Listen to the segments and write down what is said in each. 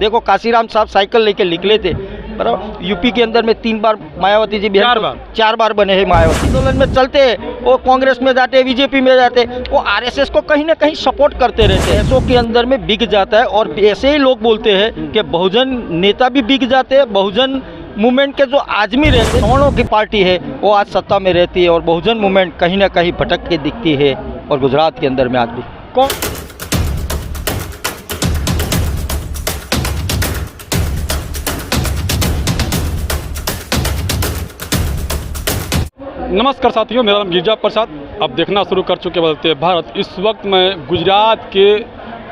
देखो काशीराम साहब साइकिल लेके निकले थे, बराबर। यूपी के अंदर में 3 बार मायावती जी चार बार बने हैं मायावती। आंदोलन में चलते हैं, वो कांग्रेस में जाते, बीजेपी में जाते, वो आरएसएस को कहीं ना कहीं सपोर्ट करते रहते हैं। पैसों के अंदर में बिक जाता है और ऐसे ही लोग बोलते हैं कि बहुजन नेता भी बिक जाते हैं। बहुजन मूवमेंट के जो आदमी रहते हैं, सवर्णों की पार्टी है, वो आज सत्ता में रहती है और बहुजन मूवमेंट कहीं ना कहीं भटक के दिखती है। और गुजरात के अंदर में आज भी कौन नमस्कार साथियों, मेरा नाम गिरिजा प्रसाद। अब देखना शुरू कर चुके बदलते हैं भारत। इस वक्त मैं गुजरात के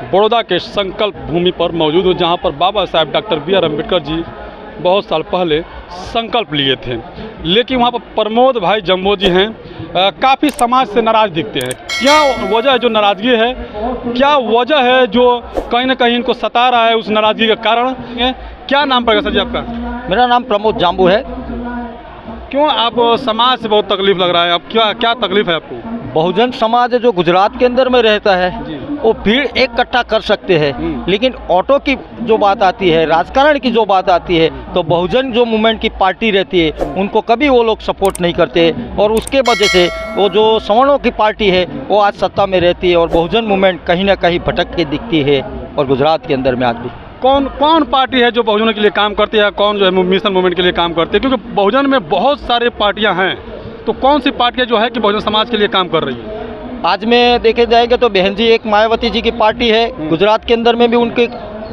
बड़ौदा के संकल्प भूमि पर मौजूद हूँ, जहाँ पर बाबा साहेब डॉक्टर बी.आर. अम्बेडकर जी बहुत साल पहले संकल्प लिए थे। लेकिन वहाँ पर प्रमोद भाई जम्बो जी हैं, काफ़ी समाज से नाराज़ दिखते हैं। क्या वजह है जो नाराज़गी है, क्या वजह है जो कहीं ना कहीं इनको सता रहा है, उस नाराज़गी का कारण है? क्या नाम पड़ेगा सर जी आपका? मेरा नाम प्रमोद जाम्बू है। क्यों आप समाज से बहुत तकलीफ लग रहा है? आप क्या तकलीफ है आपको? बहुजन समाज जो गुजरात के अंदर में रहता है, वो भीड़ इकट्ठा कर सकते हैं, लेकिन ऑटो की जो बात आती है, राजकारण की जो बात आती है, तो बहुजन जो मूवमेंट की पार्टी रहती है उनको कभी वो लोग सपोर्ट नहीं करते। और उसके वजह से वो जो सवर्णों की पार्टी है वो आज सत्ता में रहती है और बहुजन मूवमेंट कहीं ना कहीं भटक के दिखती है। और गुजरात के अंदर में आज भी कौन पार्टी है जो बहुजनों के लिए काम करती है, कौन जो है मिशन मूवमेंट के लिए काम करती है? क्योंकि बहुजन में बहुत सारे पार्टियां हैं, तो कौन सी पार्टियां जो है कि बहुजन समाज के लिए काम कर रही है? आज में देखे जाएंगे तो बहन जी एक मायावती जी की पार्टी है, गुजरात के अंदर में भी उनकी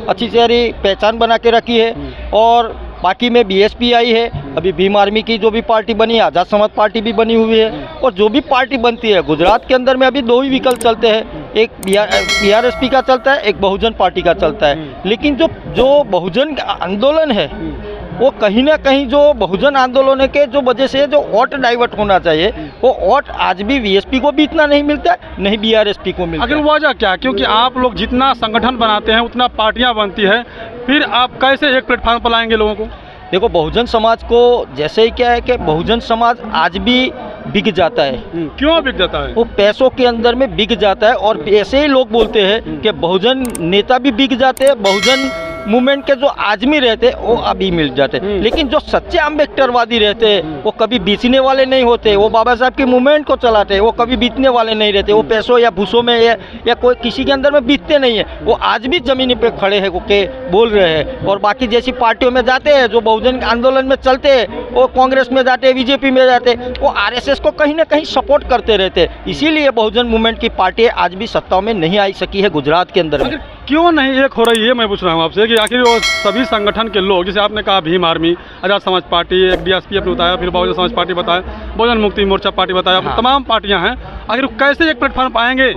अच्छी सारी पहचान बना के रखी है। और बाकी में बीएसपी आई है, अभी भीम आर्मी की जो भी पार्टी बनी है, आज़ाद समाज पार्टी भी बनी हुई है। और जो भी पार्टी बनती है गुजरात के अंदर में अभी 2 ही विकल्प चलते हैं, एक बीआरएसपी का चलता है, एक बहुजन पार्टी का चलता है। लेकिन जो बहुजन आंदोलन है वो कहीं ना कहीं जो बहुजन आंदोलन के जो वजह से जो वोट डाइवर्ट होना चाहिए, वो वोट आज भी वीएसपी को भी इतना नहीं मिलता है, नहीं बीआरएसपी को मिलता है। अगर वजह क्या? क्योंकि आप लोग जितना संगठन बनाते हैं उतना पार्टियां बनती है, फिर आप कैसे एक प्लेटफॉर्म पर लाएंगे लोगों को? देखो बहुजन समाज को जैसे ही क्या है कि बहुजन समाज आज भी बिक जाता है। क्यों बिक जाता है? वो पैसों के अंदर में बिक जाता है और ऐसे ही लोग बोलते हैं कि बहुजन नेता भी बिक जाते हैं, बहुजन मूवमेंट के जो आदमी रहते हैं वो अभी मिल जाते हैं। लेकिन जो सच्चे अम्बेडकरवादी रहते हैं वो कभी बीतने वाले नहीं होते, वो बाबा साहब की मूवमेंट को चलाते हैं, वो कभी बीतने वाले नहीं रहते। वो पैसों या भूसों में या कोई किसी के अंदर में बीतते नहीं है, वो आज भी जमीन पे खड़े हैं के बोल रहे हैं। और बाकी जैसी पार्टियों में जाते हैं, जो बहुजन आंदोलन में चलते हैं, वो कांग्रेस में जाते हैं, बीजेपी में जाते हैं, वो आरएसएस को कहीं ना कहीं सपोर्ट करते रहते हैं। इसीलिए बहुजन मूवमेंट की पार्टी आज भी सत्ता में नहीं आ सकी है गुजरात के अंदर में। क्यों नहीं एक हो रही है, मैं पूछ रहा हूँ आपसे कि आखिर वो सभी संगठन के लोग, जैसे आपने कहा भीम आर्मी, आज़ाद समाज पार्टी, एक बीएसपी आपने बताया, फिर बहुजन समाज पार्टी बताया, बहुजन मुक्ति मोर्चा पार्टी बताया, तमाम पार्टियां हैं, आखिर कैसे एक प्लेटफॉर्म पाएंगे?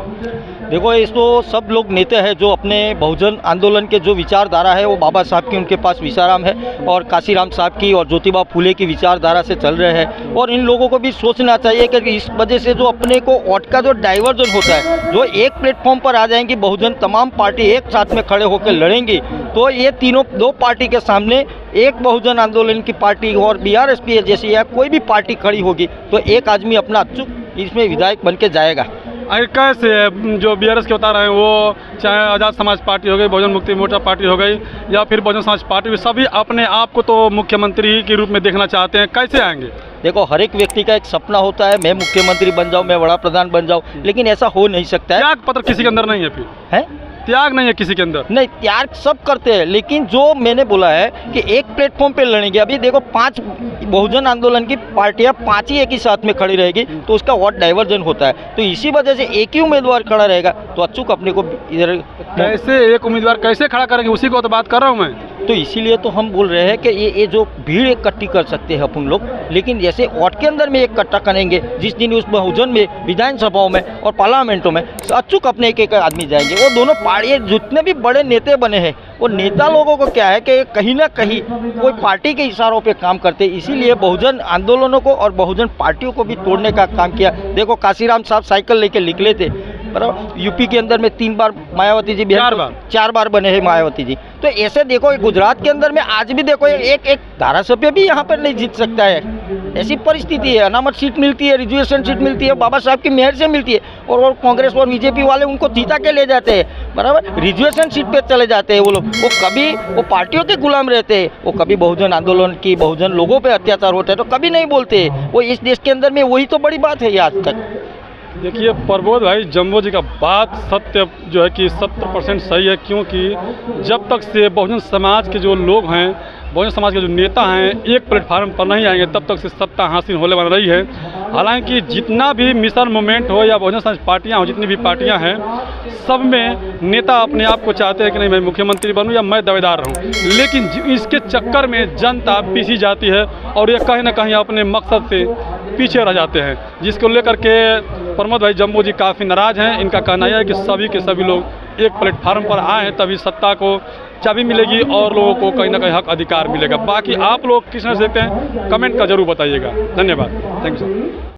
देखो इसको सब लोग नेता है जो अपने बहुजन आंदोलन के जो विचारधारा है वो बाबा साहब की उनके पास विचाराम है और काशीराम साहब की और ज्योतिबा फुले की विचारधारा से चल रहे हैं। और इन लोगों को भी सोचना चाहिए कि इस वजह से जो अपने को वोट का जो डाइवर्जन होता है, जो एक प्लेटफॉर्म पर आ जाएंगी बहुजन तमाम पार्टी एक साथ में खड़े होकर लड़ेंगी, तो ये दो पार्टी के सामने एक बहुजन आंदोलन की पार्टी और बीआरएसपी जैसी या कोई भी पार्टी खड़ी होगी तो एक आदमी अपना अचूक इसमें विधायक बन के जाएगा। अरे कैसे जो बीआरएस के बता रहे हैं, वो चाहे आज़ाद समाज पार्टी हो गई, बहुजन मुक्ति मोर्चा पार्टी हो गई या फिर बहुजन समाज पार्टी, सभी अपने आप को तो मुख्यमंत्री के रूप में देखना चाहते हैं, कैसे आएंगे? देखो हर एक व्यक्ति का एक सपना होता है, मैं मुख्यमंत्री बन जाऊं, मैं बड़ा प्रधान बन जाऊं, लेकिन ऐसा हो नहीं सकता है। त्याग पत्र किसी के अंदर नहीं है, फिर है त्याग नहीं है किसी के अंदर? नहीं, त्याग सब करते हैं, लेकिन जो मैंने बोला है कि एक प्लेटफॉर्म पे लड़ेंगे। अभी देखो 5 बहुजन आंदोलन की पार्टियां 5 ही एक ही साथ में खड़ी रहेगी तो उसका वोट डाइवर्जन होता है। तो इसी वजह से एक ही उम्मीदवार खड़ा रहेगा तो अचूक अपने को इधर कैसे एक उम्मीदवार कैसे खड़ा करेंगे, उसी को तो बात कर रहा हूँ मैं। तो इसीलिए तो हम बोल रहे हैं कि ये जो भीड़ इकट्ठी कर सकते हैं अपन लोग, लेकिन जैसे वोट के अंदर में इकट्ठा करेंगे जिस दिन उस बहुजन में विधानसभाओं में और पार्लियामेंटों में अचूक अपने एक आदमी जाएंगे। वो दोनों पार्टी जितने भी बड़े नेता बने हैं वो नेता लोगों को क्या है कि कहीं ना कहीं कोई पार्टी के इशारों पे काम करते हैं। इसीलिए बहुजन आंदोलनों को और बहुजन पार्टियों को भी तोड़ने का काम किया। देखो काशीराम साहब साइकिल लेके निकले थे, बराबर। यूपी के अंदर में 3 बार मायावती जी 4 बार बने हैं मायावती जी। तो ऐसे देखो गुजरात के अंदर में आज भी देखो एक धारासभ्य भी यहाँ पर नहीं जीत सकता है। ऐसी परिस्थिति है। अनामत सीट मिलती है, रिजर्वेशन सीट मिलती है, बाबा साहब की मेहर से मिलती है, और कांग्रेस और बीजेपी वाले उनको जीता के ले जाते हैं, बराबर। रिजर्वेशन सीट पे चले जाते हैं वो लोग, वो कभी वो पार्टियों के गुलाम रहते हैं, वो कभी बहुजन आंदोलन की, बहुजन लोगों पे अत्याचार होते हैं तो कभी नहीं बोलते। वो इस देश के अंदर में वही तो बड़ी बात है ये आज तक। देखिए प्रबोध भाई, जम्बो जी का बात सत्य जो है कि 70% सही है, क्योंकि जब तक से बहुजन समाज के जो लोग हैं, बहुजन समाज के जो नेता हैं एक प्लेटफार्म पर नहीं आएंगे तब तक से सत्ता हासिल होने वाली रही है। हालांकि जितना भी मिशन मूवमेंट हो या बहुजन समाज पार्टियां हो, जितनी भी पार्टियां हैं, सब में नेता अपने आप को चाहते हैं कि नहीं मैं मुख्यमंत्री बनूं या मैं दावेदार रहूं, लेकिन इसके चक्कर में जनता पीसी जाती है और ये कहीं ना कहीं अपने मकसद से पीछे रह जाते हैं, जिसको लेकर के प्रमोद भाई जम्बो जी काफ़ी नाराज़ हैं। इनका कहना यह है कि सभी के सभी लोग एक प्लेटफार्म पर आए हैं तभी सत्ता को चाबी मिलेगी और लोगों को कहीं ना कहीं हक अधिकार मिलेगा। बाकी आप लोग किस तरह से देखते हैं कमेंट का जरूर बताइएगा। धन्यवाद, थैंक यू सर।